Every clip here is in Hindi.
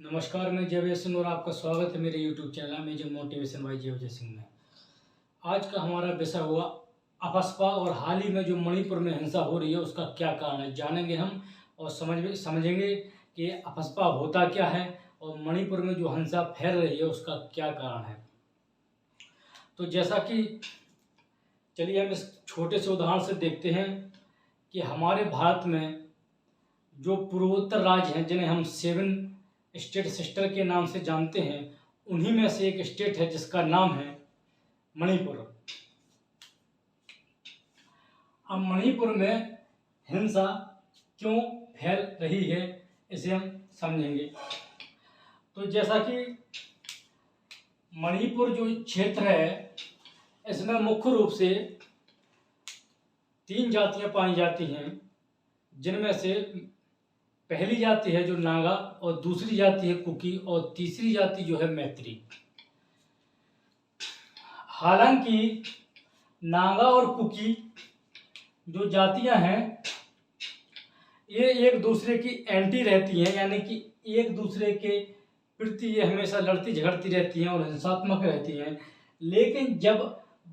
नमस्कार, मैं जय सिंह और आपका स्वागत है मेरे YouTube channel major motivation by Jay Singh में। आज का हमारा विषय हुआ अफस्पा और हाल ही में जो मणिपुर में हिंसा हो रही है उसका क्या कारण है, जानेंगे हम और समझेंगे कि अफस्पा होता क्या है और मणिपुर में जो हिंसा फैल रही है उसका क्या कारण है। तो जैसा कि चलिए हम इस छोटे से उदाहरण से देखते हैं कि हमारे भारत में जो पूर्वोत्तर राज्य हैं जिन्हें हम 7 स्टेट सिस्टर के नाम से जानते हैं, उन्हीं में से एक स्टेट है जिसका नाम है मणिपुर। अब मणिपुर में हिंसा क्यों फैल रही है इसे हम समझेंगे। तो जैसा कि मणिपुर जो क्षेत्र है इसमें मुख्य रूप से 3 जातियां पाई जाती हैं, जिनमें से पहली जाति है जो नागा और दूसरी जाति है कुकी और तीसरी जाति जो है मैत्री। हालांकि नागा और कुकी जो जातियां हैं ये एक दूसरे की एंटी रहती हैं, यानी कि एक दूसरे के प्रति ये हमेशा लड़ती झगड़ती रहती हैं और हिंसात्मक रहती हैं। लेकिन जब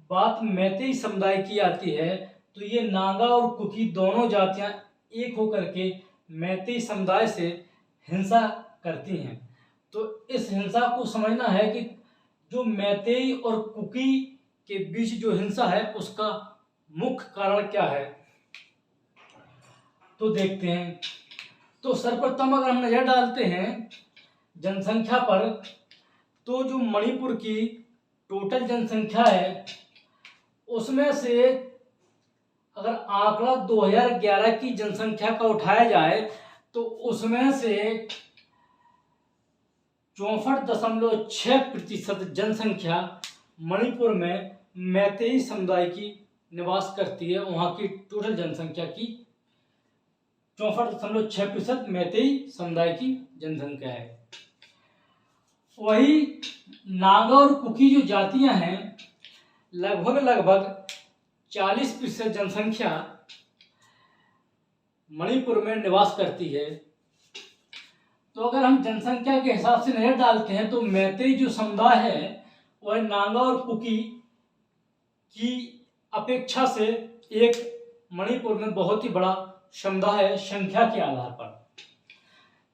बात मैतेई समुदाय की आती है तो ये नागा और कुकी दोनों जातियां एक होकर के मैतेई समुदाय से हिंसा करती हैं। तो इस हिंसा को समझना है कि जो मैतेई और कुकी के बीच जो हिंसा है उसका मुख्य कारण क्या है, तो देखते हैं। तो सर्वप्रथम अगर हम नजर डालते हैं जनसंख्या पर, तो जो मणिपुर की टोटल जनसंख्या है उसमें से अगर आंकड़ा 2011 की जनसंख्या का उठाया जाए तो उसमें से 64.6% जनसंख्या मणिपुर में मैतेई समुदाय की निवास करती है। वहां की टोटल जनसंख्या की 64.6% मैतेई समुदाय की जनसंख्या है। वही नागा और कुकी जो जातियां हैं लगभग 40% जनसंख्या मणिपुर में निवास करती है। तो अगर हम जनसंख्या के हिसाब से नजर डालते हैं तो मैतेई जो समुदाय है वह नागा और कुकी की अपेक्षा से एक मणिपुर में बहुत ही बड़ा समुदाय है संख्या के आधार पर।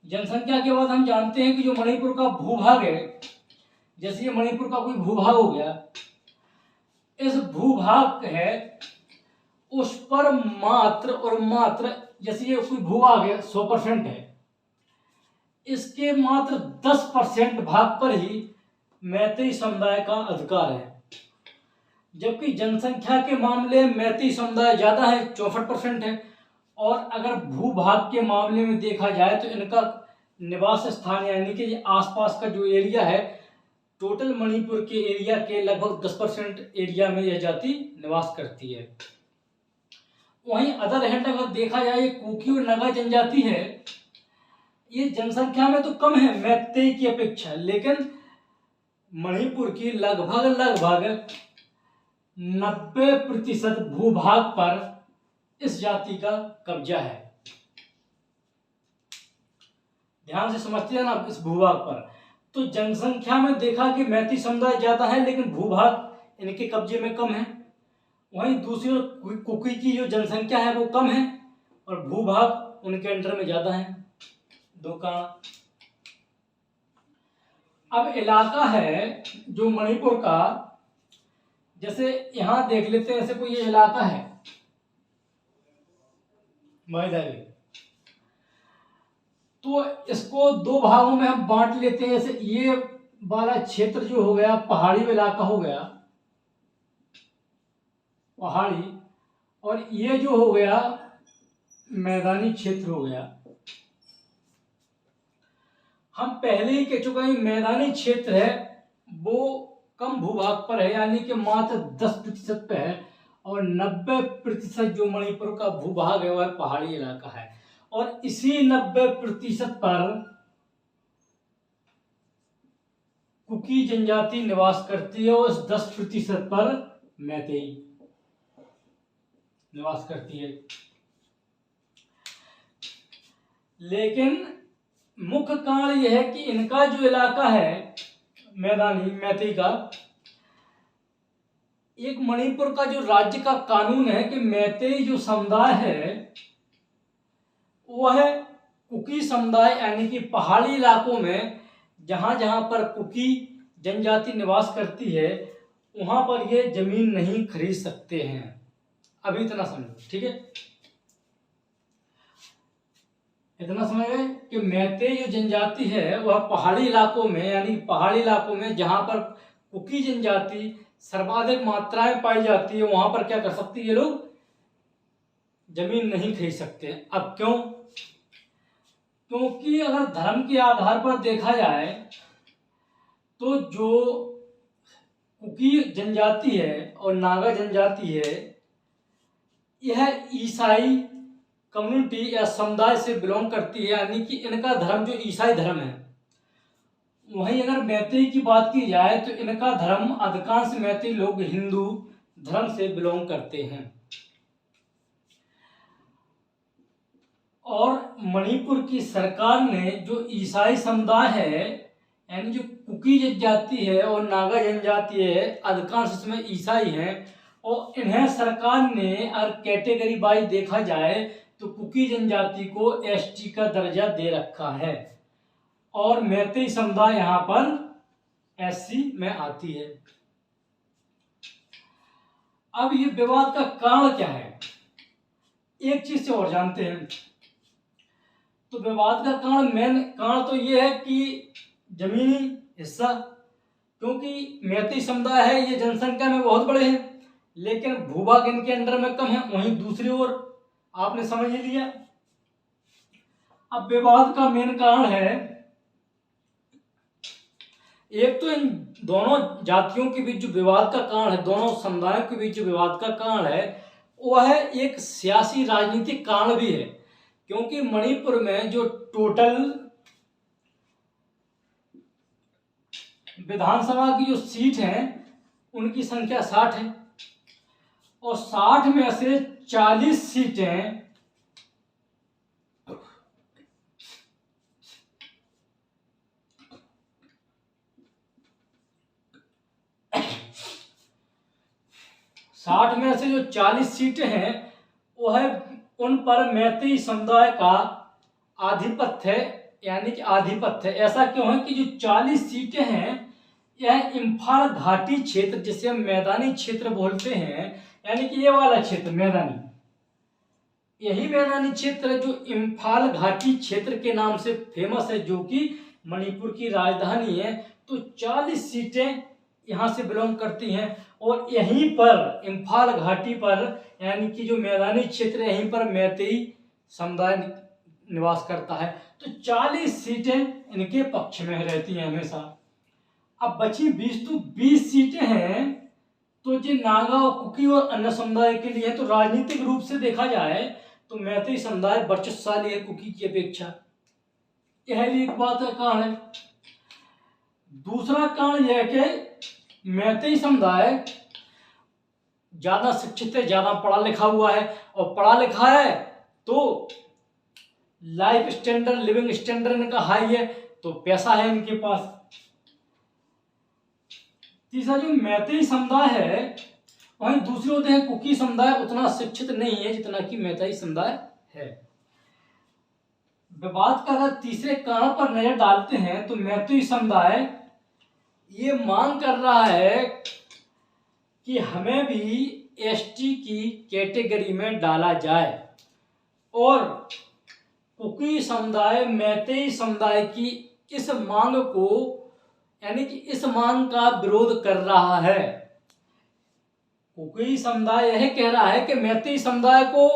जनसंख्या के बाद हम जानते हैं कि जो मणिपुर का भूभाग है, जैसे ये मणिपुर का कोई भूभाग हो गया, इस भूभाग है उस पर मात्र जैसे ये कोई भूभाग है 100% है, इसके मात्र 10% भाग पर ही मैतेई समुदाय का अधिकार है। जबकि जनसंख्या के मामले में मैतेई समुदाय ज्यादा है, 64% है। और अगर भूभाग के मामले में देखा जाए तो इनका निवास स्थान यानी कि आसपास का जो एरिया है, टोटल मणिपुर के एरिया के लगभग 10% एरिया में यह जाति निवास करती है। वहीं अदर हैंड अगर देखा जाए कुकी और नागा जनजाति है, ये जनसंख्या में तो कम है मैतेई की अपेक्षा, लेकिन मणिपुर की लगभग 90% भूभाग पर इस जाति का कब्जा है। ध्यान से समझते हैं ना इस भूभाग पर। तो जनसंख्या में देखा कि मैतेई समुदाय ज्यादा है लेकिन भूभाग इनके कब्जे में कम है। वहीं दूसरी ओर कुकी की जो जनसंख्या है वो कम है और भूभाग उनके अंडर में ज्यादा है। दो कारण। अब इलाका है जो मणिपुर का, जैसे यहां देख लेते हैं, ऐसे कोई ये इलाका है मैदानी, तो इसको 2 भागों में हम बांट लेते हैं। जैसे ये वाला क्षेत्र जो हो गया पहाड़ी इलाका हो गया, पहाड़ी, और ये जो हो गया मैदानी क्षेत्र हो गया। हम पहले ही कह चुके हैं मैदानी क्षेत्र है वो कम भूभाग पर है, यानी कि मात्र 10% पे है, और 90% जो मणिपुर का भूभाग है वह पहाड़ी इलाका है। और इसी 90% पर कुकी जनजाति निवास करती है और इस 10% पर मैतेई निवास करती है। लेकिन मुख्य कारण यह है कि इनका जो इलाका है मैदानी मैती का, एक मणिपुर का जो राज्य का कानून है कि मैतेई जो समुदाय है वह कुकी समुदाय यानी कि पहाड़ी इलाकों में जहां जहां पर कुकी जनजाति निवास करती है वहां पर ये जमीन नहीं खरीद सकते हैं। अभी इतना समझो, ठीक है। इतना समझ गए कि मैतेई जो जनजाति है वह पहाड़ी इलाकों में यानी पहाड़ी इलाकों में जहां पर कुकी जनजाति सर्वाधिक मात्रा में पाई जाती है वहां पर क्या कर सकती है, ये लोग जमीन नहीं खरीद सकते। अब क्यों? क्योंकि अगर धर्म के आधार पर देखा जाए तो जो कुकी जनजाति है और नागा जनजाति है यह ईसाई कम्युनिटी या समुदाय से बिलोंग करती है, यानी कि इनका धर्म जो ईसाई धर्म है। वहीं अगर मैतेई की बात की जाए तो इनका धर्म अधिकांश मैतेई लोग हिंदू धर्म से बिलोंग करते हैं। और मणिपुर की सरकार ने जो ईसाई समुदाय है यानी जो कुकी जनजाति है और नागा जनजाति है अधिकांश इसमें ईसाई हैं और इन्हें सरकार ने अगर कैटेगरी वाइज देखा जाए तो कुकी जनजाति को एसटी का दर्जा दे रखा है और मैतेई समुदाय यहाँ पर एससी में आती है। अब ये विवाद का कारण क्या है, एक चीज से और जानते हैं। तो विवाद का कारण मेन कारण तो ये है कि जमीनी हिस्सा, क्योंकि मैतेई समुदाय है ये जनसंख्या में बहुत बड़े हैं लेकिन भूभाग इनके अंडर में कम है। वहीं दूसरी ओर आपने समझ ही लिया। अब विवाद का मेन कारण है, एक तो इन दोनों जातियों के बीच जो विवाद का कारण है, दोनों समुदायों के बीच जो विवाद का कारण है वह है एक सियासी राजनीतिक कारण भी है, क्योंकि मणिपुर में जो टोटल विधानसभा की जो सीट है उनकी संख्या 60 है और 60 में से 40 सीटें में से जो 40 सीटें हैं वह उन पर मैतेई समुदाय का आधिपत्य है, यानी कि आधिपत्य है। ऐसा क्यों है कि जो 40 सीटें हैं यह इम्फाल घाटी क्षेत्र जिसे हम मैदानी क्षेत्र बोलते हैं, यानी कि ये वाला क्षेत्र मैदानी, यही मैदानी क्षेत्र है जो इम्फाल घाटी क्षेत्र के नाम से फेमस है, जो कि मणिपुर की राजधानी है। तो 40 सीटें यहाँ से बिलोंग करती हैं और यहीं पर इम्फाल घाटी पर यानी कि जो मैदानी क्षेत्र है यहीं पर मैतेई समुदाय निवास करता है। तो 40 सीटें इनके पक्ष में रहती हैं हमेशा। अब बची 20 सीटें हैं तो जो नागा और कुकी और अन्य समुदाय के लिए है। तो राजनीतिक रूप से देखा जाए तो मैतेई समुदाय वर्चस्वशाली है कुकी की अपेक्षा, यह भी एक बात का कारण है। दूसरा कारण यह है कि मैतेई समुदाय ज्यादा शिक्षित है, ज्यादा पढ़ा लिखा हुआ है और पढ़ा लिखा है तो लाइफ स्टैंडर्ड लिविंग स्टैंडर्ड इनका हाई है, तो पैसा है इनके पास। तीसरा जो मैतेई समुदाय है वहीं दूसरी ओर है कुकी समुदाय उतना शिक्षित नहीं है जितना कि मैतेई समुदाय है। विवाद का अगर तीसरे कारण पर नजर डालते हैं तो मैतेई समुदाय ये मांग कर रहा है कि हमें भी एसटी की कैटेगरी में डाला जाए और कुकी समुदाय मैतेई समुदाय की इस मांग को यानी कि इस मांग का विरोध कर रहा है। कुकी समुदाय यह कह रहा है कि मैतेई समुदाय को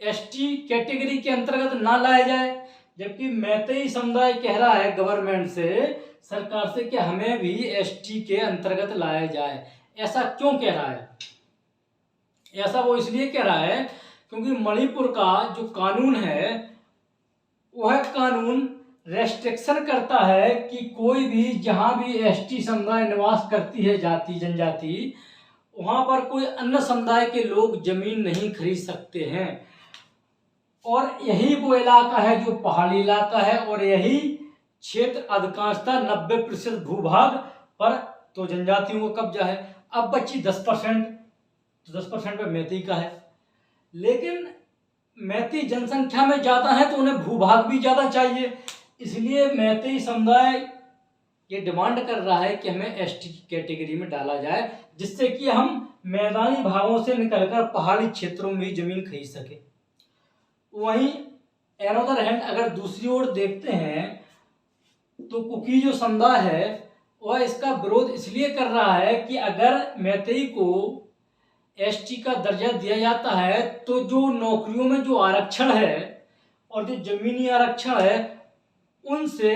एसटी कैटेगरी के अंतर्गत ना लाया जाए, जबकि मैतेई समुदाय कह रहा है गवर्नमेंट से, सरकार से कि हमें भी एसटी के अंतर्गत लाया जाए। ऐसा क्यों कह रहा है? ऐसा वो इसलिए कह रहा है क्योंकि मणिपुर का जो कानून है वह कानून रेस्ट्रिक्शन करता है कि कोई भी जहां भी एसटी समुदाय निवास करती है जाति जनजाति वहां पर कोई अन्य समुदाय के लोग जमीन नहीं खरीद सकते हैं। और यही वो इलाका है जो पहाड़ी इलाका है, और यही क्षेत्र अधिकांशतः 90% भूभाग पर तो जनजातियों का कब्जा है। अब बची 10%, तो 10% पे मैती का है। लेकिन मैती जनसंख्या में ज़्यादा है तो उन्हें भूभाग भी ज़्यादा चाहिए, इसलिए मैती समुदाय ये डिमांड कर रहा है कि हमें एसटी की कैटेगरी में डाला जाए, जिससे कि हम मैदानी भागों से निकलकर पहाड़ी क्षेत्रों में जमीन खरीद सके। वहीं एनोदर हैंड अगर दूसरी ओर देखते हैं तो कुकी जो समुदाय है वह इसका विरोध इसलिए कर रहा है कि अगर मैतेई को एसटी का दर्जा दिया जाता है तो जो नौकरियों में जो आरक्षण है और जो जमीनी आरक्षण है उनसे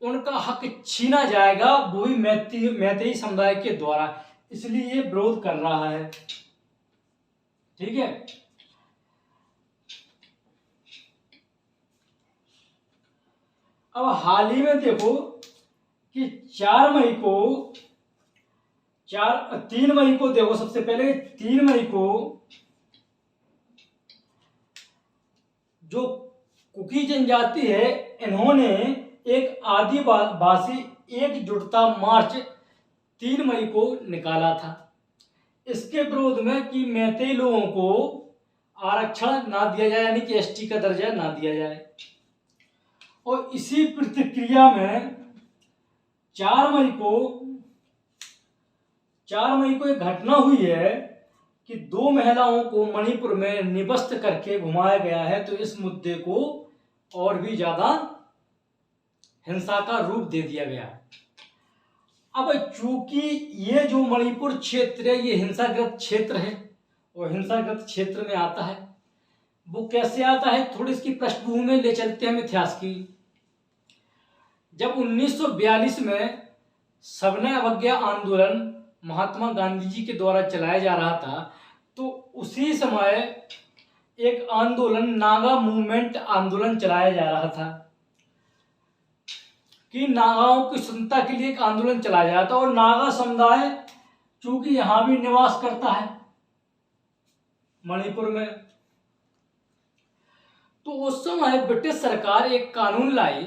उनका हक छीना जाएगा, वो भी मैतेई समुदाय के द्वारा, इसलिए ये विरोध कर रहा है। ठीक है। अब हाल ही में देखो कि 3 मई को देखो, सबसे पहले 3 मई को जो कुकी जनजाति है इन्होंने एक आदिवासी एकजुटता मार्च 3 मई को निकाला था, इसके विरोध में कि मैतेई लोगों को आरक्षण ना दिया जाए, यानी कि एसटी का दर्जा ना दिया जाए। और इसी प्रतिक्रिया में 4 मई को एक घटना हुई है कि 2 महिलाओं को मणिपुर में निबस्त करके घुमाया गया है, तो इस मुद्दे को और भी ज्यादा हिंसा का रूप दे दिया गया। अब चूंकि ये जो मणिपुर क्षेत्र है ये हिंसाग्रस्त क्षेत्र है और हिंसाग्रस्त क्षेत्र में आता है, वो कैसे आता है थोड़ी इसकी पृष्ठभूमि में ले चलते हैं हम इतिहास की। जब 1942 में सविनय अवज्ञा आंदोलन महात्मा गांधी जी के द्वारा चलाया जा रहा था, तो उसी समय एक आंदोलन नागा मूवमेंट आंदोलन चलाया जा रहा था कि नागाओं की स्वतंत्रता के लिए एक आंदोलन चलाया जाता, और नागा समुदाय चूंकि यहां भी निवास करता है मणिपुर में, तो उस समय ब्रिटिश सरकार एक कानून लाई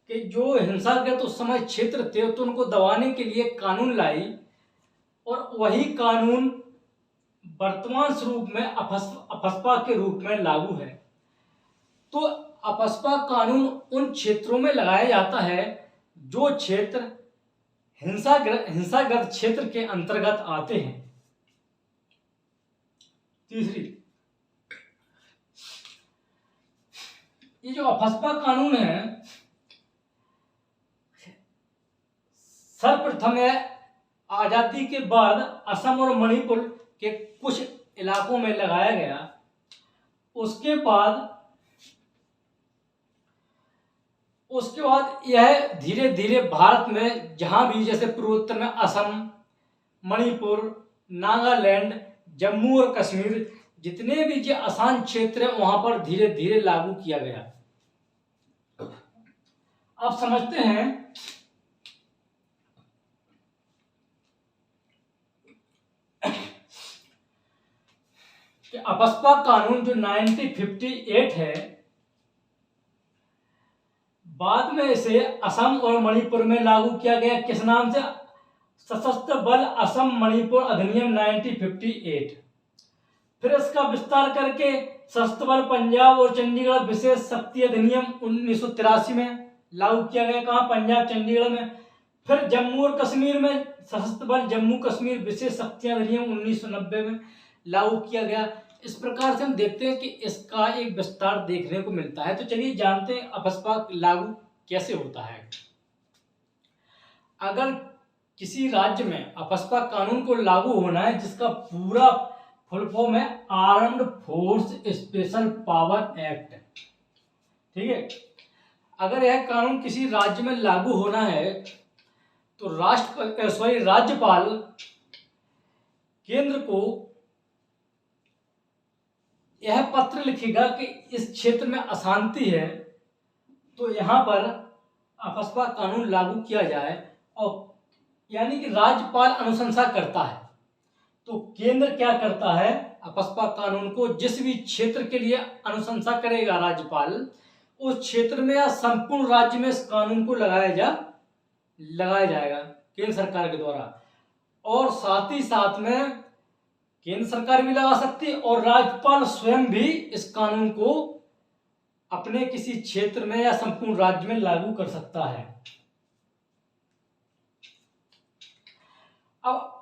कि जो हिंसाग्रस्त उस समय क्षेत्र थे तो उनको दबाने के लिए कानून लाई, और वही कानून वर्तमान स्वरूप में अफस्पा के रूप में लागू है। तो अफस्पा कानून उन क्षेत्रों में लगाया जाता है जो क्षेत्र हिंसाग्रस्त क्षेत्र के अंतर्गत आते हैं। तीसरी, ये जो अफस्पा कानून है सर्वप्रथम आजादी के बाद असम और मणिपुर के कुछ इलाकों में लगाया गया। उसके बाद यह धीरे धीरे भारत में जहां भी, जैसे पूर्वोत्तर में असम, मणिपुर, नागालैंड, जम्मू और कश्मीर, जितने भी जो आसान क्षेत्र है वहां पर धीरे धीरे लागू किया गया। अब समझते हैं कि अफस्पा कानून जो 1958 है, बाद में इसे असम और मणिपुर में लागू किया गया। किस नाम से? सशस्त्र बल असम मणिपुर अधिनियम 1958। फिर इसका विस्तार करके सशस्त्र बल पंजाब और चंडीगढ़ विशेष शक्ति अधिनियम 1983 में लागू किया गया। कहाँ? पंजाब चंडीगढ़ में। फिर जम्मू और कश्मीर में सशस्त्र बल जम्मू कश्मीर विशेष शक्ति अधिनियम 1990 में लागू किया गया। इस प्रकार से हम देखते हैं कि इसका एक विस्तार देखने को मिलता है। तो चलिए जानते हैं अफस्पा लागू कैसे होता है। अगर किसी राज्य में अफस्पा कानून को लागू होना है, जिसका पूरा फुल फॉर्म है armed force special power act, ठीक है। अगर यह कानून किसी राज्य में लागू होना है तो राज्यपाल केंद्र को यह पत्र लिखेगा कि इस क्षेत्र में अशांति है, तो यहाँ पर अफस्पा कानून लागू किया जाए। और यानी कि राज्यपाल अनुशंसा करता है, तो केंद्र क्या करता है? अपस्पा कानून को जिस भी क्षेत्र के लिए अनुशंसा करेगा राज्यपाल, उस क्षेत्र में या संपूर्ण राज्य में इस कानून को लगाया जाएगा केंद्र सरकार के द्वारा। और साथ ही साथ में केंद्र सरकार भी लगा सकती है और राज्यपाल स्वयं भी इस कानून को अपने किसी क्षेत्र में या संपूर्ण राज्य में लागू कर सकता है। अब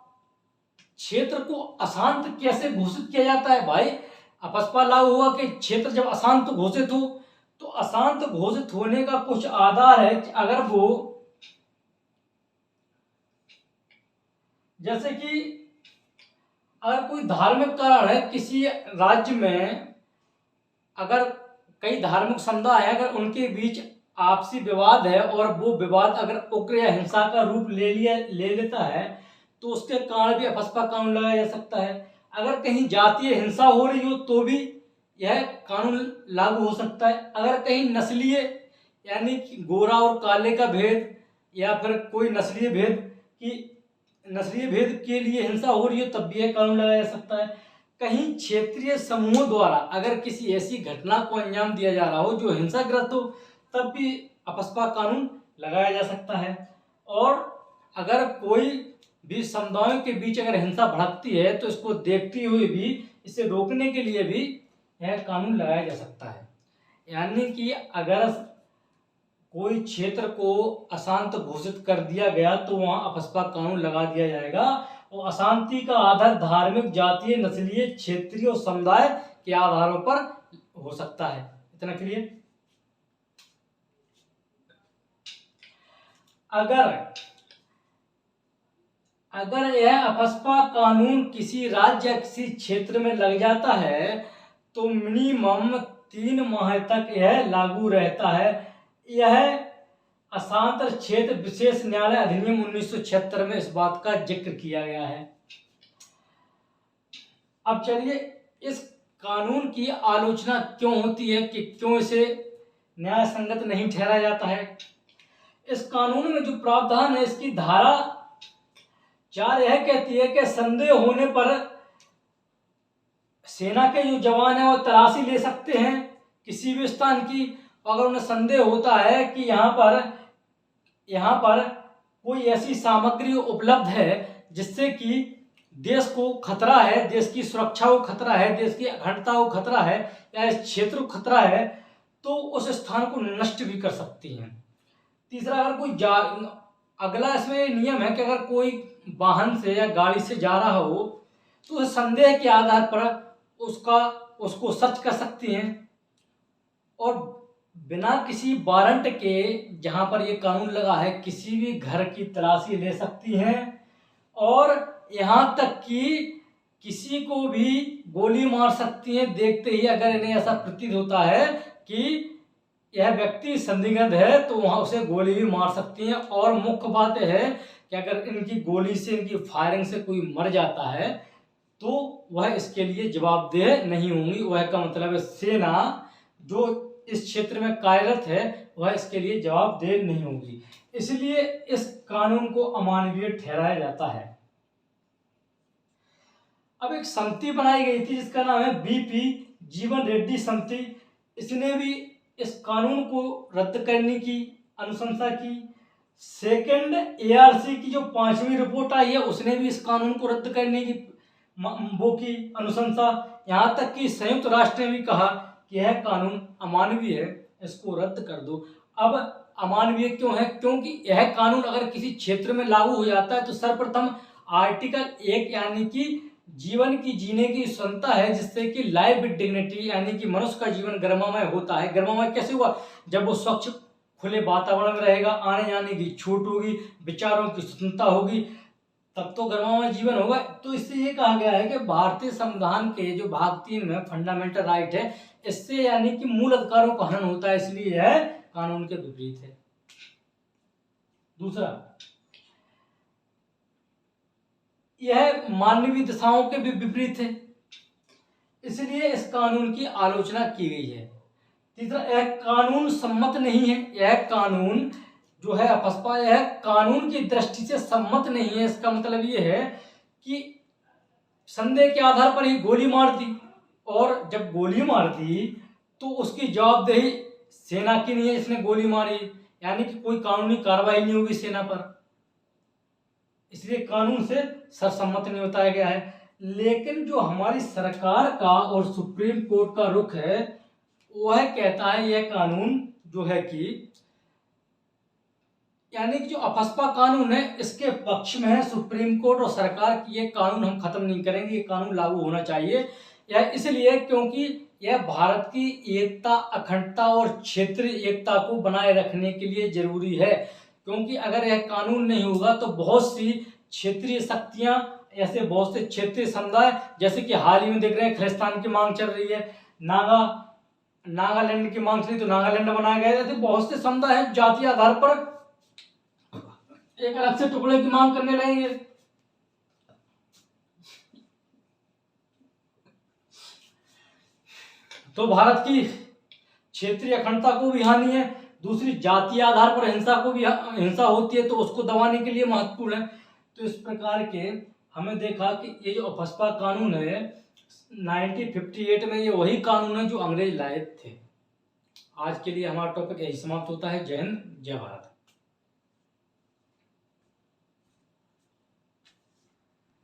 क्षेत्र को अशांत कैसे घोषित किया जाता है भाई? अपस्पा लागू हुआ कि क्षेत्र जब अशांत घोषित हो, तो अशांत घोषित होने का कुछ आधार है कि अगर वो, जैसे कि अगर कोई धार्मिक कारण है किसी राज्य में, अगर कई धार्मिक समुदाय है, अगर उनके बीच आपसी विवाद है और वो विवाद अगर उग्र या हिंसा का रूप ले लेता है, तो उसके कारण भी अपस्पा कानून लगाया जा सकता है। अगर कहीं जातीय हिंसा हो रही हो तो भी यह कानून लागू हो सकता है। अगर कहीं नस्लीय यानी कि गोरा और काले का भेद या फिर कोई नस्लीय भेद के लिए हिंसा हो रही हो तब भी यह कानून लगाया जा सकता है। कहीं क्षेत्रीय समूहों द्वारा अगर किसी ऐसी घटना को अंजाम दिया जा रहा हो जो हिंसाग्रस्त हो, तब भी अपस्पा कानून लगाया जा सकता है। और अगर कोई भी समुदायों के बीच अगर हिंसा भड़कती है तो इसको देखते हुए भी, इसे रोकने के लिए भी यह कानून लगाया जा सकता है। यानी कि अगर कोई क्षेत्र को अशांत घोषित कर दिया गया तो वहां अपस्पा कानून लगा दिया जाएगा। और अशांति का आधार धार्मिक, जातीय, नस्लीय, क्षेत्रीय और समुदाय के आधारों पर हो सकता है। इतना क्लियर? अगर यह अपस्पा कानून किसी राज्य या किसी क्षेत्र में लग जाता है तो मिनिमम 3 माह तक यह लागू रहता है। यह अशांत क्षेत्र विशेष न्यायालय अधिनियम 1976 में इस बात का जिक्र किया गया है। अब चलिए, इस कानून की आलोचना क्यों होती है कि क्यों इसे न्याय संगत नहीं ठहराया जाता है? इस कानून में जो प्रावधान है, इसकी धारा 4 यह कहती है कि संदेह होने पर सेना के जो जवान है वो तलाशी ले सकते हैं किसी भी स्थान की। अगर उन्हें संदेह होता है कि यहाँ पर कोई ऐसी सामग्री उपलब्ध है जिससे कि देश को खतरा है, देश की सुरक्षा को खतरा है, देश की अखंडता को खतरा है या इस क्षेत्र को खतरा है, तो उस स्थान को नष्ट भी कर सकती हैं। तीसरा, अगर अगला इसमें नियम है कि अगर कोई वाहन से या गाड़ी से जा रहा हो तो उस संदेह के आधार पर उसको सर्च कर सकती हैं और बिना किसी वारंट के, जहां पर ये कानून लगा है, किसी भी घर की तलाशी ले सकती हैं। और यहां तक कि किसी को भी गोली मार सकती हैं देखते ही, अगर इन्हें ऐसा प्रतीत होता है कि यह व्यक्ति संदिग्ध है तो वहां उसे गोली भी मार सकती हैं। और मुख्य बात है कि अगर इनकी गोली से, इनकी फायरिंग से कोई मर जाता है तो वह इसके लिए जवाबदेह नहीं होंगी। वह का मतलब है सेना जो इस क्षेत्र में कार्यरत है वह इसके लिए जवाबदेह नहीं होगी। इसलिए इस कानून को अमानवीय ठहराया जाता है। अब एक समिति बनाई गई थी जिसका नाम है बीपी जीवन रेड्डी समिति। इसने भी इस कानून को रद्द करने की अनुशंसा की। सेकंड एआरसी की जो 5वीं रिपोर्ट आई है उसने भी इस कानून को रद्द करने की अनुशंसा। यहां तक कि संयुक्त राष्ट्र ने भी कहा कि यह कानून अमानवीय है, इसको रद्द कर दो। अब अमानवीय क्यों है? क्योंकि यह कानून अगर किसी क्षेत्र में लागू हो जाता है तो सर्वप्रथम आर्टिकल 1 यानी कि जीवन की जीने की क्षमता है, जिससे कि लाइफ विद डिग्निटी यानी कि मनुष्य का जीवन गर्ममय होता है। गर्ममय कैसे हुआ? जब वो स्वच्छ खुले वातावरण में रहेगा, आने जाने की छूट होगी, विचारों की स्वतंत्रता होगी, तब तो गर्ममय जीवन होगा। तो इससे ये कहा गया है कि भारतीय संविधान के जो भाग 3 में फंडामेंटल राइट है, इससे यानी कि मूल अधिकारों का हनन होता है, इसलिए यह कानून के विपरीत है। दूसरा, यह मानवीय दिशाओं के भी विपरीत है, इसलिए इस कानून की आलोचना की गई है। तीसरा, यह कानून सम्मत नहीं है। यह कानून जो है अपस्पा, यह कानून की दृष्टि से सम्मत नहीं है। इसका मतलब यह है कि संदेह के आधार पर ही गोली मार दी, और जब गोली मार दी तो उसकी जवाबदेही सेना की नहीं है, इसने गोली मारी, यानी कि कोई कानूनी कार्रवाई नहीं होगी सेना पर, इसलिए कानून से सरसम्मत नहीं बताया गया है। लेकिन जो हमारी सरकार का और सुप्रीम कोर्ट का रुख है वह कहता है यह कानून जो है कि यानी कि जो अफस्पा कानून है इसके पक्ष में है सुप्रीम कोर्ट और सरकार की, ये कानून हम खत्म नहीं करेंगे, ये कानून लागू होना चाहिए। यह इसलिए क्योंकि यह भारत की एकता, अखंडता और क्षेत्रीय एकता को बनाए रखने के लिए जरूरी है, क्योंकि अगर यह कानून नहीं होगा तो बहुत सी क्षेत्रीय शक्तियां, ऐसे बहुत से क्षेत्रीय समुदाय, जैसे कि हाल ही में देख रहे हैं खालिस्तान की मांग चल रही है, नागालैंड की मांग चली तो नागालैंड बनाया गया, ऐसे बहुत से समुदाय हैं जातीय आधार पर एक अलग से टुकड़े की मांग करने लगेंगे। तो भारत की क्षेत्रीय अखंडता को भी हानि है, दूसरी जातीय आधार पर हिंसा को भी हिंसा होती है तो उसको दबाने के लिए महत्वपूर्ण है। तो इस प्रकार के हमें देखा कि ये जो अफस्पा कानून है 1958 में, ये वही कानून है जो अंग्रेज लाए थे। आज के लिए हमारा टॉपिक यही समाप्त होता है। जय हिंद, जय भारत।